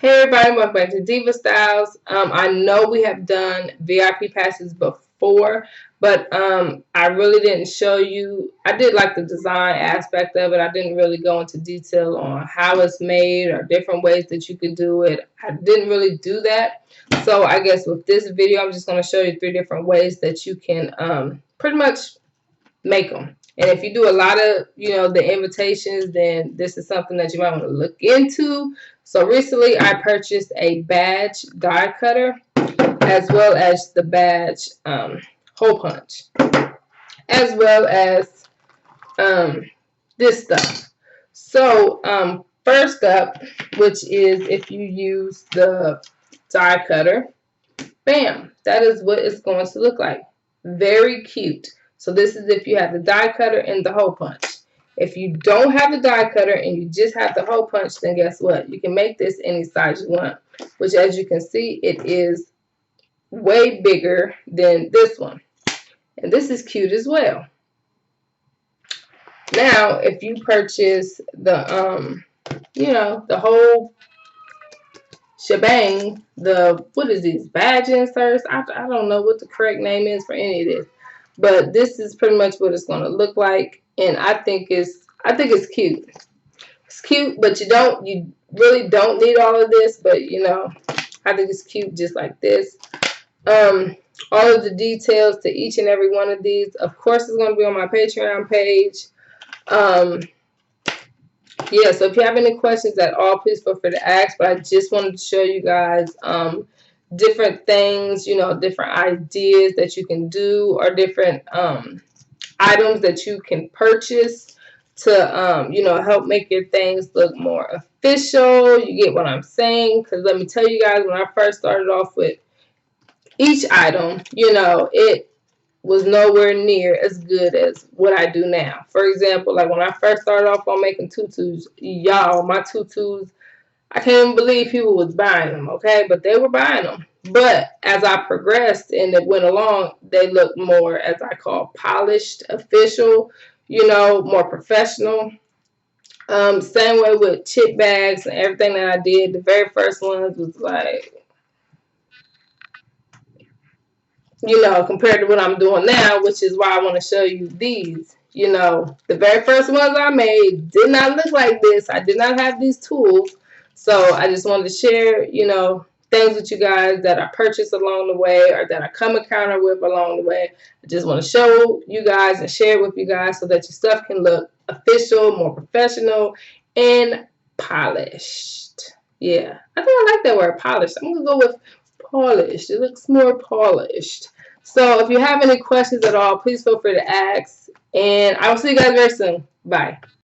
Hey everybody, welcome back to Diva Styles. I know we have done VIP passes before, but I really didn't show you. I did like the design aspect of it. I didn't really go into detail on how it's made or different ways that you could do it. I didn't really do that. So I guess with this video, I'm just going to show you 3 different ways that you can pretty much make them. And if you do a lot of, the invitations, then this is something that you might want to look into. So recently I purchased a badge die cutter as well as the badge hole punch, as well as this stuff. So first up, which is if you use the die cutter, bam, that is what it's going to look like. Very cute. So this is if you have the die cutter and the hole punch. If you don't have the die cutter and you just have the hole punch, then guess what? You can make this any size you want, which as you can see, it is way bigger than this one. And this is cute as well. Now, if you purchase the, the whole shebang, what is these, badge inserts? I don't know what the correct name is for any of this. But this is pretty much what it's going to look like, and I think it's cute. It's cute, but you really don't need all of this, but I think it's cute just like this. All of the details to each and every one of these, of course, is going to be on my Patreon page. Yeah, so if you have any questions at all, please feel free to ask, but I just wanted to show you guys different things, different ideas that you can do, or different items that you can purchase to, help make your things look more official. You get what I'm saying? Because let me tell you guys, when I first started off with each item, it was nowhere near as good as what I do now. For example, like when I first started off on making tutus, y'all, my tutus, I can't even believe people was buying them, okay? But they were buying them. But as I progressed and it went along, they looked more, as I call, polished, official, more professional. Same way with chip bags and everything that I did. The very first ones was like, compared to what I'm doing now, which is why I want to show you these. The very first ones I made did not look like this. I did not have these tools. So I just wanted to share, things with you guys that I purchased along the way or that I come encounter with along the way. I just want to show you guys and share it with you guys so that your stuff can look official, more professional, and polished. Yeah, I think I like that word, polished. I'm going to go with polished. It looks more polished. So if you have any questions at all, please feel free to ask. And I will see you guys very soon. Bye.